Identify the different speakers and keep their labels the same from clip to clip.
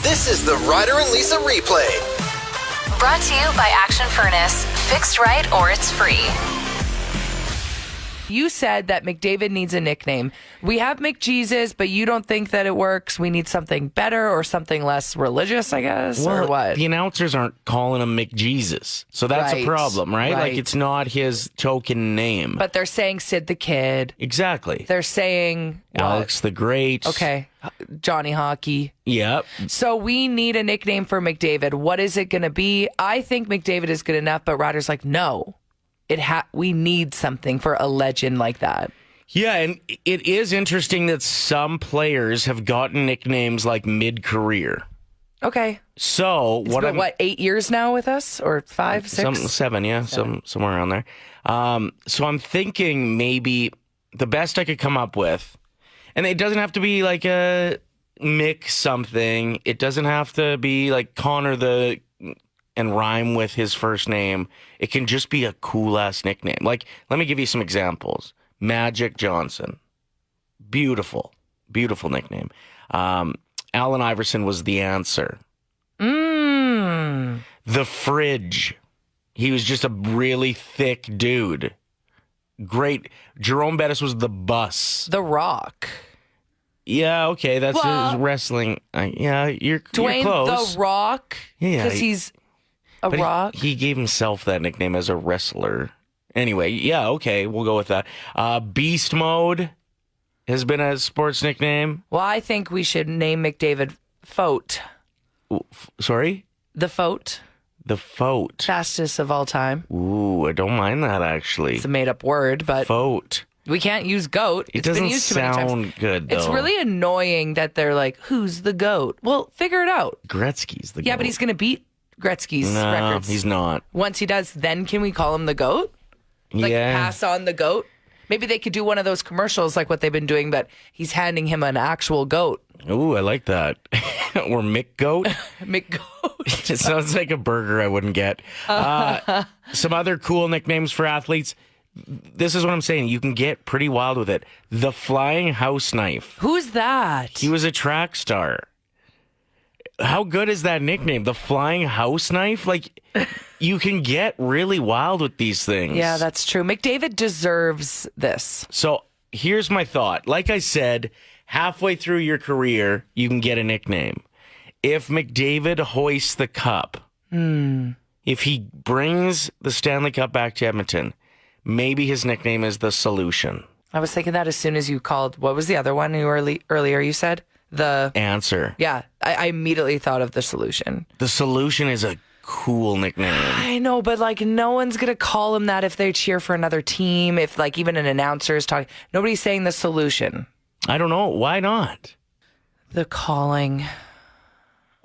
Speaker 1: This is the Ryder and Lisa replay.
Speaker 2: Brought to you by Action Furnace. Fixed right or it's free.
Speaker 3: You said that McDavid needs a nickname. We have McJesus, but you don't think that it works. We need something better or something less religious, I guess, or what?
Speaker 4: The announcers aren't calling him McJesus, so that's a problem, right? Like, it's not his token name.
Speaker 3: But they're saying Sid the Kid.
Speaker 4: Exactly.
Speaker 3: They're saying
Speaker 4: Alex the Great.
Speaker 3: Okay. Johnny Hockey.
Speaker 4: Yep.
Speaker 3: So we need a nickname for McDavid. What is it going to be? I think McDavid is good enough, but Ryder's like, no. We need something for a legend like that.
Speaker 4: Yeah, and it is interesting that some players have gotten nicknames like mid-career.
Speaker 3: Okay.
Speaker 4: So
Speaker 3: it's been, 8 years now with us? Or 5, 6?
Speaker 4: 7, yeah. Somewhere around there. So I'm thinking maybe the best I could come up with, and it doesn't have to be like a Mick something. It doesn't have to be like Connor and rhyme with his first name. It can just be a cool-ass nickname. Like, let me give you some examples. Magic Johnson. Beautiful. Beautiful nickname. Allen Iverson was the answer. The Fridge. He was just a really thick dude. Great. Jerome Bettis was the Bus.
Speaker 3: The Rock.
Speaker 4: Yeah, okay, that's his wrestling. You're
Speaker 3: Dwayne
Speaker 4: close.
Speaker 3: The Rock.
Speaker 4: Yeah,
Speaker 3: because he's a rock.
Speaker 4: He gave himself that nickname as a wrestler. Anyway, yeah, okay, we'll go with that. Beast Mode has been a sports nickname.
Speaker 3: Well, I think we should name McDavid Fote.
Speaker 4: Sorry?
Speaker 3: The Fote.
Speaker 4: The Fote.
Speaker 3: Fastest of all time.
Speaker 4: Ooh, I don't mind that, actually.
Speaker 3: It's a made-up word, but...
Speaker 4: Fote.
Speaker 3: We can't use GOAT.
Speaker 4: It doesn't sound good, though.
Speaker 3: It's really annoying that they're like, who's the GOAT? Well, figure it out.
Speaker 4: Gretzky's the GOAT.
Speaker 3: Yeah, but he's going to beat Gretzky's
Speaker 4: no,
Speaker 3: records.
Speaker 4: He's not.
Speaker 3: Once he does, then can we call him the GOAT? Like, pass on the GOAT? Maybe they could do one of those commercials like what they've been doing, but he's handing him an actual GOAT.
Speaker 4: Ooh, I like that. Or McGoat.
Speaker 3: McGoat.
Speaker 4: It sounds like a burger I wouldn't get. Some other cool nicknames for athletes. This is what I'm saying. You can get pretty wild with it. The Flying House Knife.
Speaker 3: Who's that?
Speaker 4: He was a track star. How good is that nickname? The Flying House Knife? Like, you can get really wild with these things.
Speaker 3: Yeah, that's true. McDavid deserves this.
Speaker 4: So here's my thought. Like I said, halfway through your career, you can get a nickname. If McDavid hoists the cup, if he brings the Stanley Cup back to Edmonton, maybe his nickname is The Solution.
Speaker 3: I was thinking that as soon as you called, what was the other one earlier you said? The
Speaker 4: Answer.
Speaker 3: Yeah, I immediately thought of The Solution.
Speaker 4: The Solution is a cool nickname.
Speaker 3: I know, but like no one's going to call him that if they cheer for another team, if like even an announcer is talking. Nobody's saying The Solution.
Speaker 4: I don't know. Why not?
Speaker 3: The Calling.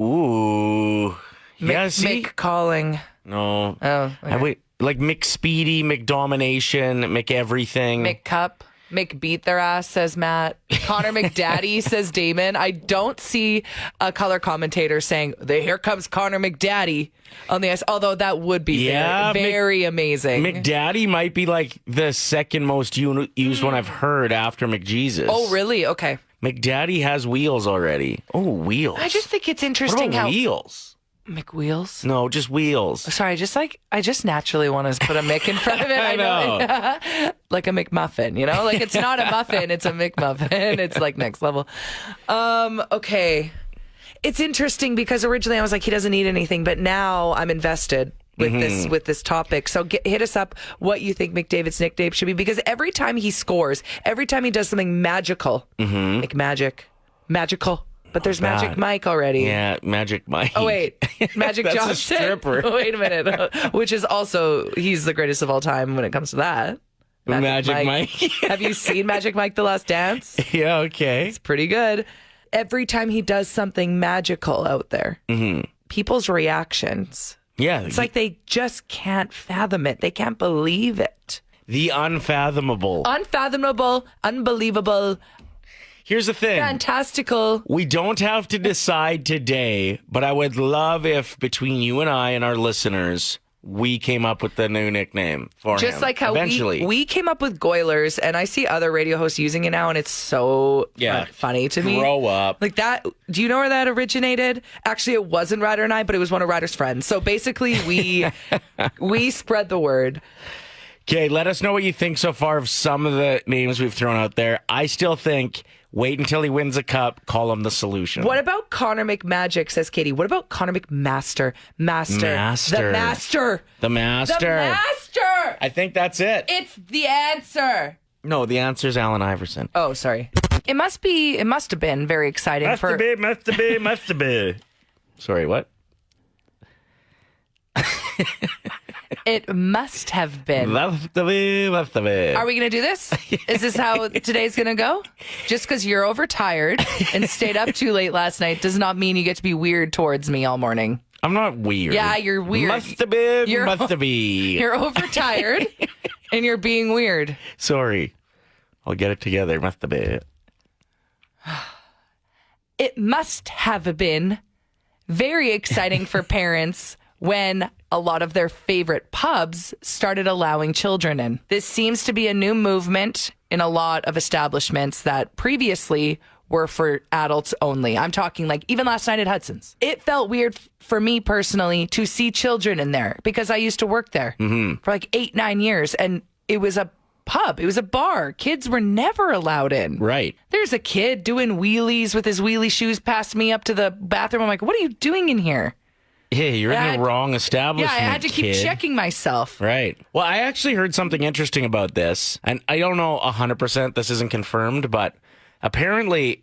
Speaker 4: Ooh. Yeah, see?
Speaker 3: Mick Calling.
Speaker 4: No.
Speaker 3: Oh, okay.
Speaker 4: Wait, like McSpeedy, McDomination, McEverything.
Speaker 3: McCup. McBeat their ass, says Matt. Connor McDaddy, says Damon. I don't see a color commentator saying, here comes Connor McDaddy on the ice, although that would be very amazing.
Speaker 4: McDaddy might be like the second most used one I've heard after McJesus.
Speaker 3: Oh, really? Okay.
Speaker 4: McDaddy has wheels already. Oh, wheels.
Speaker 3: I just think it's interesting
Speaker 4: what about
Speaker 3: how...
Speaker 4: wheels?
Speaker 3: McWheels?
Speaker 4: No, just wheels.
Speaker 3: Sorry, I just naturally want to put a Mick in front of it.
Speaker 4: I know.
Speaker 3: Like a McMuffin, you know? Like it's not a muffin, it's a McMuffin. It's like next level. Okay. It's interesting because originally I was like, he doesn't need anything, but now I'm invested with this topic. So hit us up what you think McDavid's nickname should be, because every time he scores, every time he does something magical, magical. But there's Magic Mike already.
Speaker 4: Yeah, Magic Mike.
Speaker 3: Oh, wait. Magic
Speaker 4: That's
Speaker 3: Johnson.
Speaker 4: a stripper.
Speaker 3: Wait a minute. Which is also, he's the greatest of all time when it comes to that.
Speaker 4: Magic Mike.
Speaker 3: Have you seen Magic Mike The Last Dance?
Speaker 4: Yeah, okay.
Speaker 3: It's pretty good. Every time he does something magical out there, people's reactions.
Speaker 4: Yeah.
Speaker 3: It's like they just can't fathom it. They can't believe it.
Speaker 4: The unfathomable.
Speaker 3: Unfathomable, unbelievable.
Speaker 4: Here's the thing.
Speaker 3: Fantastical.
Speaker 4: We don't have to decide today, but I would love if between you and I and our listeners, we came up with the new nickname for him.
Speaker 3: Just like how
Speaker 4: eventually.
Speaker 3: we came up with Goilers, and I see other radio hosts using it now, and it's so funny to me.
Speaker 4: Grow up.
Speaker 3: Like that. Do you know where that originated? Actually, it wasn't Ryder and I, but it was one of Ryder's friends. So basically, we spread the word.
Speaker 4: Okay, let us know what you think so far of some of the names we've thrown out there. I still think wait until he wins a cup, call him the solution.
Speaker 3: What about Connor McMagic, says Katie. What about Connor McMaster? Master. The Master.
Speaker 4: The Master.
Speaker 3: The Master.
Speaker 4: I think that's it.
Speaker 3: It's the answer.
Speaker 4: No, the answer's Allen Iverson.
Speaker 3: Oh, sorry. It must have been very exciting
Speaker 4: Must have been. Sorry, what?
Speaker 3: It must have been.
Speaker 4: Must have been.
Speaker 3: Are we going to do this? Is this how today's going to go? Just because you're overtired and stayed up too late last night does not mean you get to be weird towards me all morning.
Speaker 4: I'm not weird.
Speaker 3: Yeah, you're weird.
Speaker 4: Must have been. Must have been.
Speaker 3: You're overtired and you're being weird.
Speaker 4: Sorry. I'll get it together. Must have been.
Speaker 3: It must have been very exciting for parents when a lot of their favorite pubs started allowing children in. This seems to be a new movement in a lot of establishments that previously were for adults only. I'm talking like even last night at Hudson's. It felt weird for me personally to see children in there because I used to work there for like 8-9 years, and it was a pub. It was a bar. Kids were never allowed in.
Speaker 4: Right.
Speaker 3: There's a kid doing wheelies with his wheelie shoes past me up to the bathroom. I'm like, what are you doing in here?
Speaker 4: Hey, you're in the wrong establishment.
Speaker 3: Yeah, I had to keep checking myself.
Speaker 4: Right. Well, I actually heard something interesting about this, and I don't know 100%. This isn't confirmed, but apparently,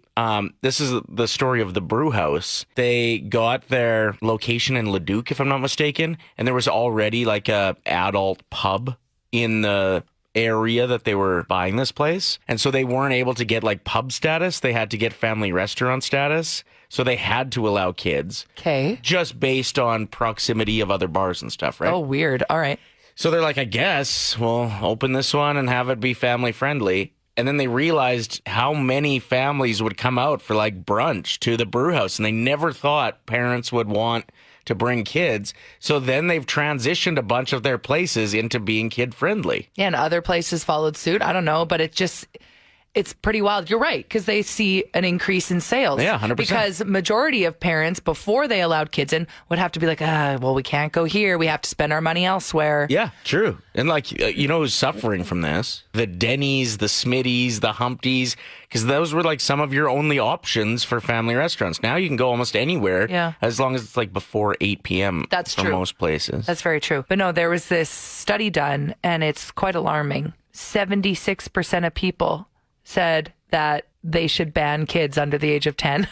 Speaker 4: this is the story of the brew house. They got their location in Leduc, if I'm not mistaken, and there was already like a adult pub in the area that they were buying this place. And so they weren't able to get like pub status. They had to get family restaurant status. So they had to allow kids.
Speaker 3: Okay.
Speaker 4: Just based on proximity of other bars and stuff, right?
Speaker 3: Oh, weird. All right.
Speaker 4: So they're like, I guess we'll open this one and have it be family friendly. And then they realized how many families would come out for like brunch to the brew house. And they never thought parents would want to bring kids. So then they've transitioned a bunch of their places into being kid friendly.
Speaker 3: Yeah, and other places followed suit. I don't know, but it's pretty wild. You're right, because they see an increase in sales.
Speaker 4: Yeah, 100%.
Speaker 3: Because majority of parents, before they allowed kids in, would have to be like, well, we can't go here. We have to spend our money elsewhere.
Speaker 4: Yeah, true. And like, you know who's suffering from this? The Denny's, the Smitty's, the Humpty's, because those were like some of your only options for family restaurants. Now you can go almost anywhere as long as it's like before 8 p.m.
Speaker 3: That's
Speaker 4: for
Speaker 3: true.
Speaker 4: most places.
Speaker 3: That's very true. But no, there was this study done, and it's quite alarming. 76% of people said that they should ban kids under the age of 10.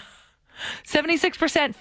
Speaker 3: 76%,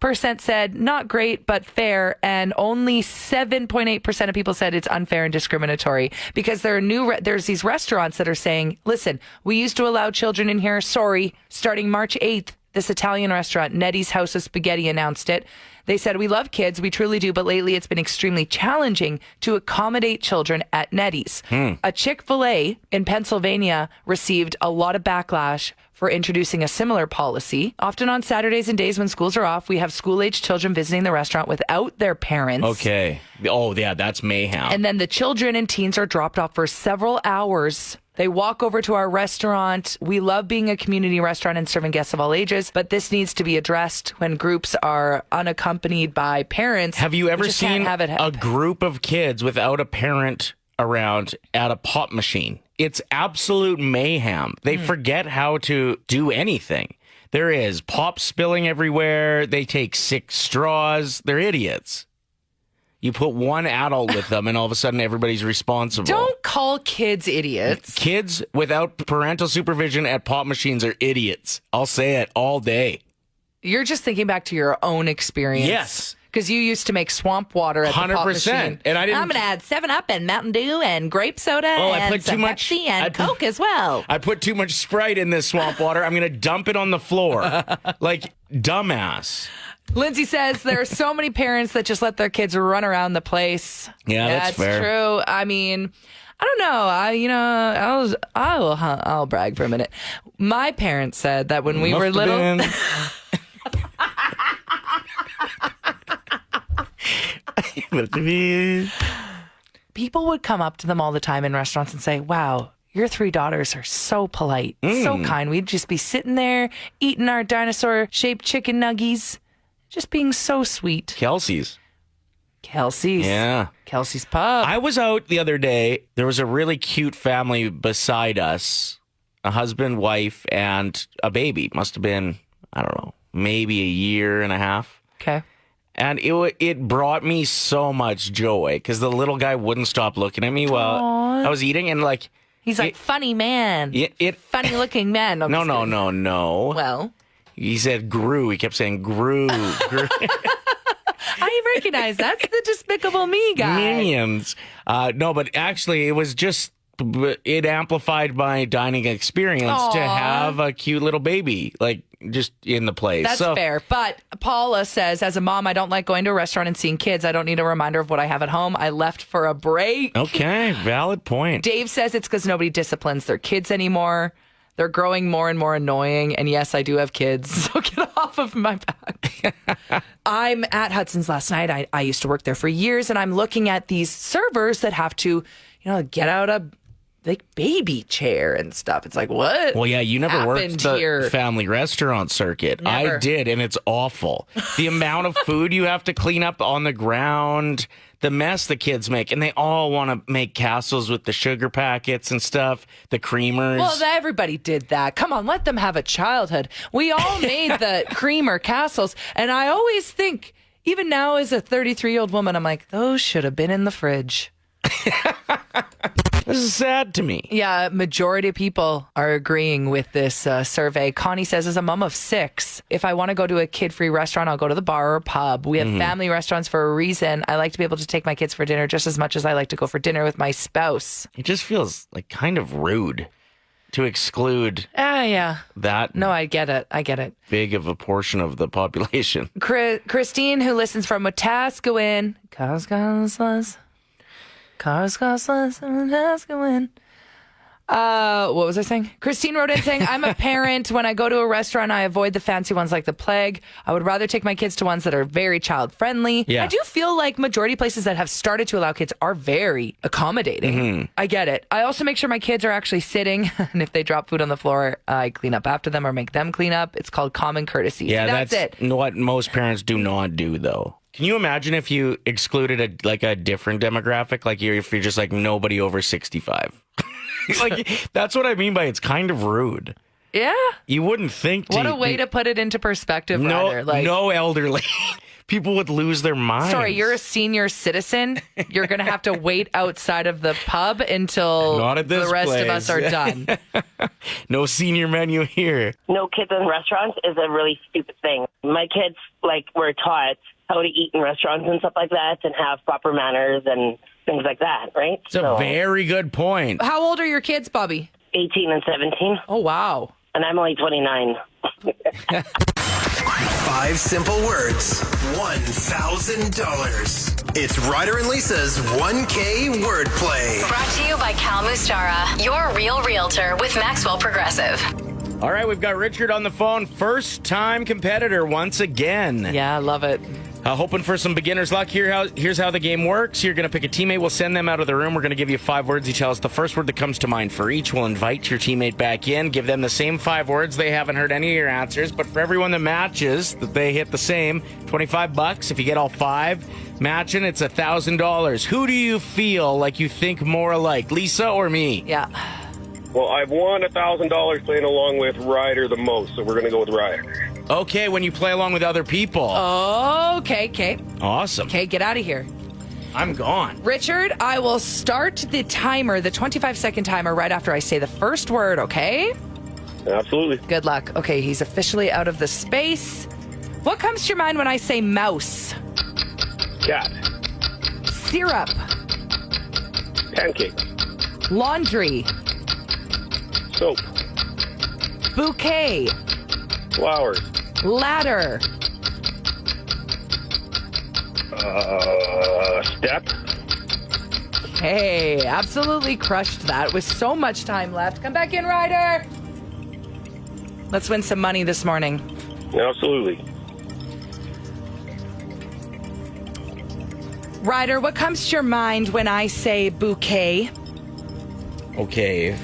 Speaker 3: 15% said not great, but fair. And only 7.8% of people said it's unfair and discriminatory, because there are there's these restaurants that are saying, listen, we used to allow children in here. Sorry, starting March 8th, this Italian restaurant, Nettie's House of Spaghetti, announced it. They said, we love kids, we truly do, but lately it's been extremely challenging to accommodate children at Nettie's. A Chick-fil-A in Pennsylvania received a lot of backlash for introducing a similar policy. Often on Saturdays and days when schools are off, we have school-age children visiting the restaurant without their parents.
Speaker 4: Okay. Oh, yeah, that's mayhem.
Speaker 3: And then the children and teens are dropped off for several hours. They walk over to our restaurant. We love being a community restaurant and serving guests of all ages, but this needs to be addressed when groups are unaccompanied by parents.
Speaker 4: Have you ever seen a group of kids without a parent around at a pop machine? It's absolute mayhem. They forget how to do anything. There is pop spilling everywhere. They take 6 straws. They're idiots. You put one adult with them, and all of a sudden, everybody's responsible.
Speaker 3: Don't call kids idiots.
Speaker 4: Kids without parental supervision at pop machines are idiots. I'll say it all day.
Speaker 3: You're just thinking back to your own experience.
Speaker 4: Yes.
Speaker 3: Because you used to make swamp water at the pop machine.
Speaker 4: And
Speaker 3: I'm going to add 7-Up and Mountain Dew and grape soda and some Pepsi and Coke as well.
Speaker 4: I put too much Sprite in this swamp water. I'm going to dump it on the floor. Like, dumbass.
Speaker 3: Lindsay says there are so many parents that just let their kids run around the place.
Speaker 4: Yeah, that's fair.
Speaker 3: True. I mean, I don't know. I'll brag for a minute. My parents said that when we were little. People would come up to them all the time in restaurants and say, wow, your 3 daughters are so polite, so kind. We'd just be sitting there eating our dinosaur-shaped chicken nuggies, just being so sweet.
Speaker 4: Kelsey's. Yeah.
Speaker 3: Kelsey's Pub.
Speaker 4: I was out the other day. There was a really cute family beside us, a husband, wife, and a baby. Must have been, I don't know, maybe a year and a half.
Speaker 3: Okay.
Speaker 4: And it brought me so much joy because the little guy wouldn't stop looking at me while I was eating. And like,
Speaker 3: he's like, funny man. Funny looking man.
Speaker 4: No.
Speaker 3: Well,
Speaker 4: he said Gru. He kept saying Gru.
Speaker 3: I recognize that's the Despicable Me guy.
Speaker 4: Minions. No, but actually, it was just, it amplified my dining experience to have a cute little baby, like, just in the place.
Speaker 3: That's fair. But Paula says, as a mom, I don't like going to a restaurant and seeing kids. I don't need a reminder of what I have at home. I left for a break.
Speaker 4: Okay, valid point.
Speaker 3: Dave says it's because nobody disciplines their kids anymore. They're growing more and more annoying. And yes, I do have kids, so get off of my back. I'm at Hudson's last night. I used to work there for years, and I'm looking at these servers that have to, get out a baby chair and stuff. It's like, what?
Speaker 4: Well, yeah, you never worked the
Speaker 3: here?
Speaker 4: family restaurant circuit.
Speaker 3: Never.
Speaker 4: I did, and it's awful. The amount of food you have to clean up on the ground, the mess the kids make, and they all want to make castles with the sugar packets and stuff, the creamers.
Speaker 3: Well, everybody did that. Come on, let them have a childhood. We all made the creamer castles, and I always think, even now as a 33-year-old woman, I'm like, those should have been in the fridge.
Speaker 4: This is sad to me.
Speaker 3: Yeah, majority of people are agreeing with this survey. Connie says, as a mom of 6, if I want to go to a kid-free restaurant, I'll go to the bar or pub. We have family restaurants for a reason. I like to be able to take my kids for dinner just as much as I like to go for dinner with my spouse.
Speaker 4: It just feels like kind of rude to exclude that.
Speaker 3: No, I get it.
Speaker 4: Big of a portion of the population.
Speaker 3: Christine, who listens from Wetaskiwin. What was I saying? Christine wrote in saying, I'm a parent. When I go to a restaurant, I avoid the fancy ones like the plague. I would rather take my kids to ones that are very child friendly.
Speaker 4: Yeah.
Speaker 3: I do feel like majority places that have started to allow kids are very accommodating. I get it. I also make sure my kids are actually sitting, and if they drop food on the floor, I clean up after them or make them clean up. It's called common courtesy.
Speaker 4: Yeah,
Speaker 3: so that's it.
Speaker 4: What most parents do not do, though. Can you imagine if you excluded a different demographic, like if you're just like nobody over 65? Like, that's what I mean by it's kind of rude.
Speaker 3: Yeah.
Speaker 4: You wouldn't think.
Speaker 3: What a way to put it into perspective.
Speaker 4: No elderly people would lose their minds.
Speaker 3: Sorry, you're a senior citizen. You're going to have to wait outside of the pub until the rest of us are done.
Speaker 4: No senior menu here.
Speaker 5: No kids in restaurants is a really stupid thing. My kids were taught how to eat in restaurants and stuff like that and have proper manners and things like that, right?
Speaker 4: It's a very good point.
Speaker 3: How old are your kids, Bobby?
Speaker 5: 18 and 17.
Speaker 3: Oh, wow.
Speaker 5: And I'm only 29.
Speaker 1: 5 simple words, $1,000. It's Ryder and Lisa's 1K wordplay.
Speaker 2: Brought to you by Cal Mustara, your real realtor with Maxwell Progressive.
Speaker 4: All right, we've got Richard on the phone. First-time competitor once again.
Speaker 3: Yeah, I love it.
Speaker 4: Hoping for some beginner's luck. Here's how the game works. You're going to pick a teammate. We'll send them out of the room. We're going to give you 5 words. You tell us the first word that comes to mind for each. We'll invite your teammate back in, give them the same 5 words. They haven't heard any of your answers, but for everyone that matches, that they hit the same, $25. If you get all 5 matching, it's $1,000. Who do you feel like you think more alike, Lisa or me?
Speaker 3: Yeah.
Speaker 6: Well, I've won $1,000 playing along with Ryder the most, so we're going to go with Ryder.
Speaker 4: Okay, when you play along with other people.
Speaker 3: Okay.
Speaker 4: Awesome.
Speaker 3: Okay, get out of here.
Speaker 4: I'm gone.
Speaker 3: Richard, I will start the timer, the 25-second timer, right after I say the first word, okay?
Speaker 6: Absolutely.
Speaker 3: Good luck. Okay, he's officially out of the space. What comes to your mind when I say mouse?
Speaker 6: Cat.
Speaker 3: Syrup.
Speaker 6: Pancake.
Speaker 3: Laundry.
Speaker 6: Soap.
Speaker 3: Bouquet.
Speaker 6: Flowers.
Speaker 3: Ladder.
Speaker 6: Step.
Speaker 3: Hey, absolutely crushed that with so much time left. Come back in, Ryder. Let's win some money this morning.
Speaker 6: Absolutely.
Speaker 3: Ryder, what comes to your mind when I say bouquet?
Speaker 4: Okay,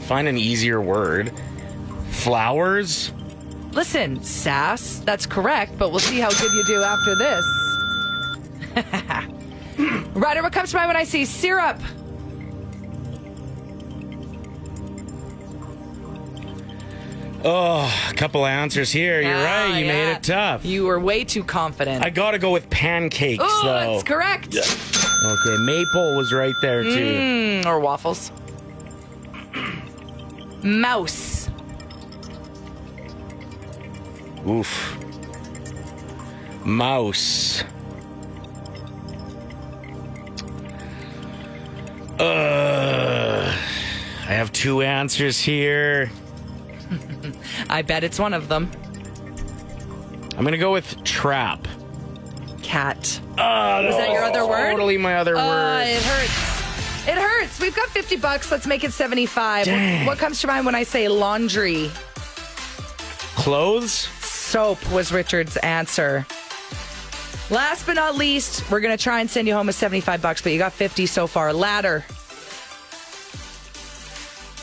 Speaker 4: find an easier word. Flowers?
Speaker 3: Listen, sass, that's correct, but we'll see how good you do after this. Ryder, what comes to mind when I say syrup?
Speaker 4: Oh, a couple answers here. You're right. You made it tough.
Speaker 3: You were way too confident.
Speaker 4: I gotta go with pancakes,
Speaker 3: Oh,
Speaker 4: though.
Speaker 3: that's correct.
Speaker 4: Okay, maple was right there, too.
Speaker 3: Or waffles. Mouse.
Speaker 4: Oof. Mouse. I have two answers here.
Speaker 3: I bet it's one of them.
Speaker 4: I'm gonna go with trap.
Speaker 3: Cat.
Speaker 4: Oh,
Speaker 3: Was that your other word?
Speaker 4: Totally my other word.
Speaker 3: It hurts. It hurts. We've got $50. Let's make it 75.
Speaker 4: Dang.
Speaker 3: What comes to mind when I say laundry?
Speaker 4: Clothes?
Speaker 3: Soap was Richard's answer. Last but not least, we're going to try and send you home with $75, but you got 50 so far. Ladder.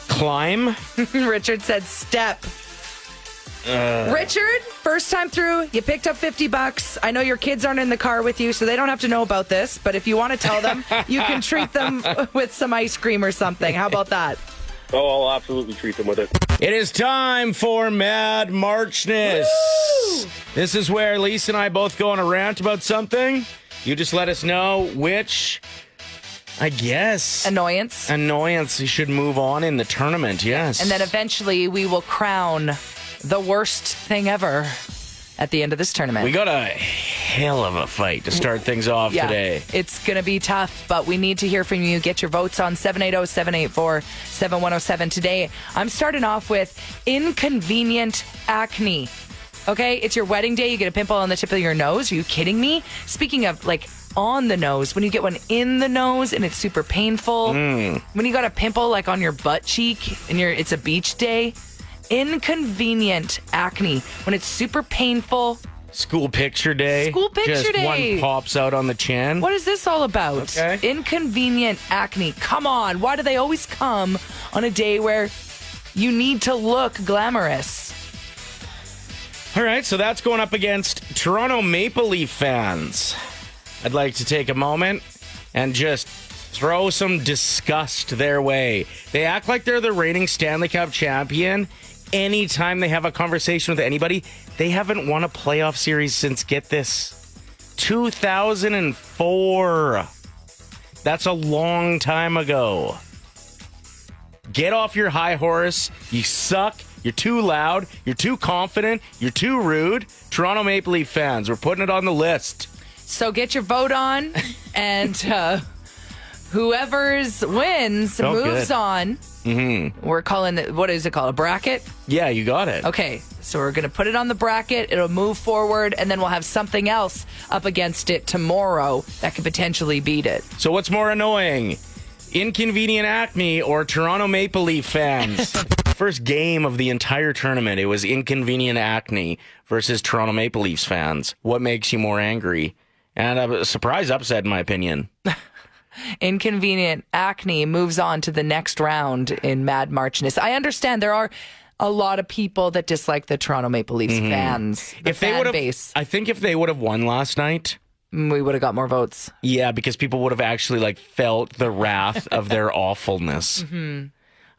Speaker 4: Climb?
Speaker 3: Richard said step. Richard, first time through, you picked up $50. I know your kids aren't in the car with you, so they don't have to know about this, but if you want to tell them, you can treat them with some ice cream or something. How about that?
Speaker 6: Oh, I'll absolutely treat them with it.
Speaker 4: It is time for Mad Marchness. This is where Lisa and I both go on a rant about something. You just let us know which, I guess,
Speaker 3: Annoyance.
Speaker 4: you should move on in the tournament, yes.
Speaker 3: And then eventually we will crown the worst thing ever at the end of this tournament.
Speaker 4: We got a hell of a fight to start things off today.
Speaker 3: It's going to be tough, but we need to hear from you. Get your votes on 780-784-7107. Today, I'm starting off with inconvenient acne. Okay, it's your wedding day. You get a pimple on the tip of your nose. Are you kidding me? Speaking of, like, on the nose, when you get one in the nose and it's super painful. When you got a pimple, like, on your butt cheek and it's a beach day. Inconvenient acne. When it's super painful.
Speaker 4: School picture day.
Speaker 3: Just
Speaker 4: one pops out on the chin.
Speaker 3: What is this all about?
Speaker 4: Okay.
Speaker 3: Inconvenient acne. Come on. Why do they always come on a day where you need to look glamorous?
Speaker 4: All right, so that's going up against Toronto Maple Leaf fans. I'd like to take a moment and just throw some disgust their way. They act like they're the reigning Stanley Cup champion. Anytime they have a conversation with anybody, they haven't won a playoff series since, get this, 2004. That's a long time ago. Get off your high horse. You suck. You're too loud. You're too confident. You're too rude. Toronto Maple Leaf fans, we're putting it on the list.
Speaker 3: So get your vote on, and whoever's wins moves on. Mm-hmm. We're calling it, what is it called, a bracket?
Speaker 4: Yeah, you got it.
Speaker 3: Okay, so we're going to put it on the bracket. It'll move forward, and then we'll have something else up against it tomorrow that could potentially beat it.
Speaker 4: So what's more annoying? Inconvenient acne or Toronto Maple Leaf fans? First game of the entire tournament, it was inconvenient acne versus Toronto Maple Leafs fans. What makes you more angry? And a surprise upset, in my opinion.
Speaker 3: Inconvenient acne moves on to the next round in Mad Marchness. I understand there are a lot of people that dislike the Toronto Maple Leafs fans. Base.
Speaker 4: I think if they would have won last night,
Speaker 3: we would have got more votes.
Speaker 4: Yeah, because people would have actually felt the wrath of their awfulness.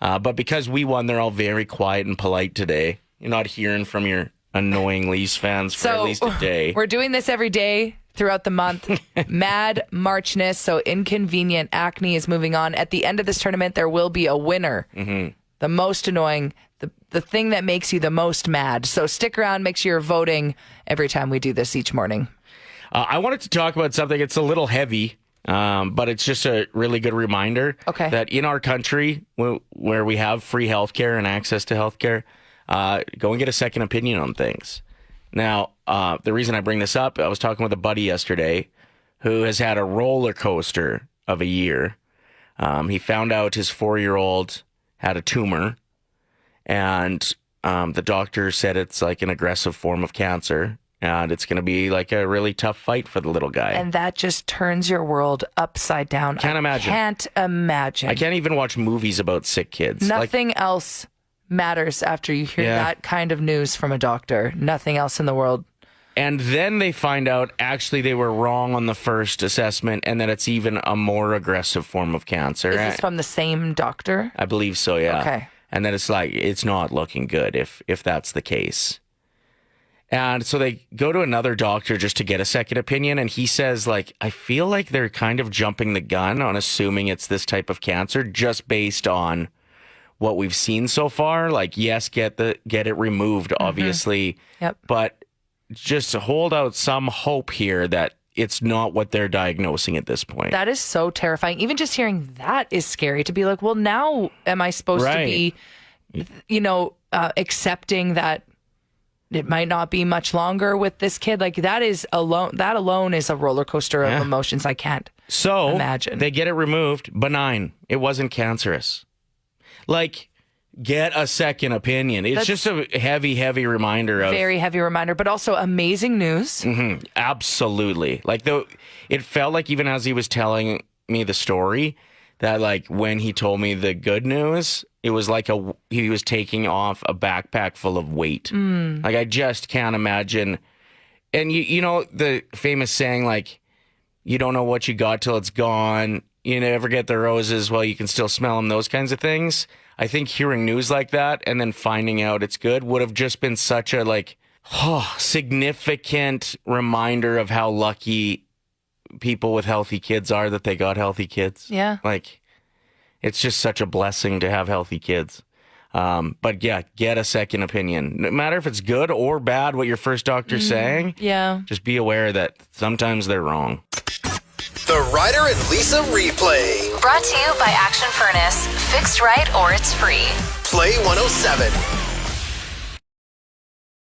Speaker 4: But because we won, they're all very quiet and polite today. You're not hearing from your annoying Leafs fans for at least a day.
Speaker 3: We're doing this every day throughout the month. Mad Marchness, so inconvenient acne is moving on. At the end of this tournament, there will be a winner. The most annoying, the thing that makes you the most mad. So stick around, make sure you're voting every time we do this each morning.
Speaker 4: I wanted to talk about something. It's a little heavy, but it's just a really good reminder that in our country, where we have free healthcare and access to healthcare, go and get a second opinion on things. Now, the reason I bring this up, I was talking with a buddy yesterday who has had a roller coaster of a year. He found out his 4-year-old had a tumor, and the doctor said it's like an aggressive form of cancer. And it's going to be like a really tough fight for the little guy.
Speaker 3: And that just turns your world upside down.
Speaker 4: Can't imagine.
Speaker 3: Can't imagine.
Speaker 4: I can't even watch movies about sick kids.
Speaker 3: Nothing else matters after you hear that kind of news from a doctor. Nothing else in the world.
Speaker 4: And then they find out actually they were wrong on the first assessment and that it's even a more aggressive form of cancer.
Speaker 3: Is this from the same doctor?
Speaker 4: I believe so, yeah.
Speaker 3: Okay.
Speaker 4: And then it's like, it's not looking good if that's the case. And so they go to another doctor just to get a second opinion. And he says, like, I feel like they're kind of jumping the gun on assuming it's this type of cancer just based on what we've seen so far. Like, yes, get it removed, obviously.
Speaker 3: Yep.
Speaker 4: But just hold out some hope here that it's not what they're diagnosing at this point.
Speaker 3: That is so terrifying. Even just hearing that is scary to be like, well, now am I supposed to be, accepting that it might not be much longer with this kid? Like that alone is a roller coaster of emotions. I can't imagine.
Speaker 4: They get it removed. Benign. It wasn't cancerous. Like, get a second opinion. It's just a heavy reminder of...
Speaker 3: Very heavy reminder, but also amazing news.
Speaker 4: Mm-hmm, absolutely. Like, it felt like even as he was telling me the story, that like when he told me the good news, it was like he was taking off a backpack full of weight. Like, I just can't imagine. And you know the famous saying, like, you don't know what you got till it's gone. You never get the roses while you can still smell them, those kinds of things. I think hearing news like that and then finding out it's good would have just been such a significant reminder of how lucky people with healthy kids are that they got healthy kids.
Speaker 3: Yeah.
Speaker 4: Like, it's just such a blessing to have healthy kids. But yeah, get a second opinion. No matter if it's good or bad, what your first doctor's saying.
Speaker 3: Yeah.
Speaker 4: Just be aware that sometimes they're wrong.
Speaker 1: The Ryder and Lisa replay.
Speaker 2: Brought to you by Action Furnace. Fixed right or it's free.
Speaker 1: Play 107.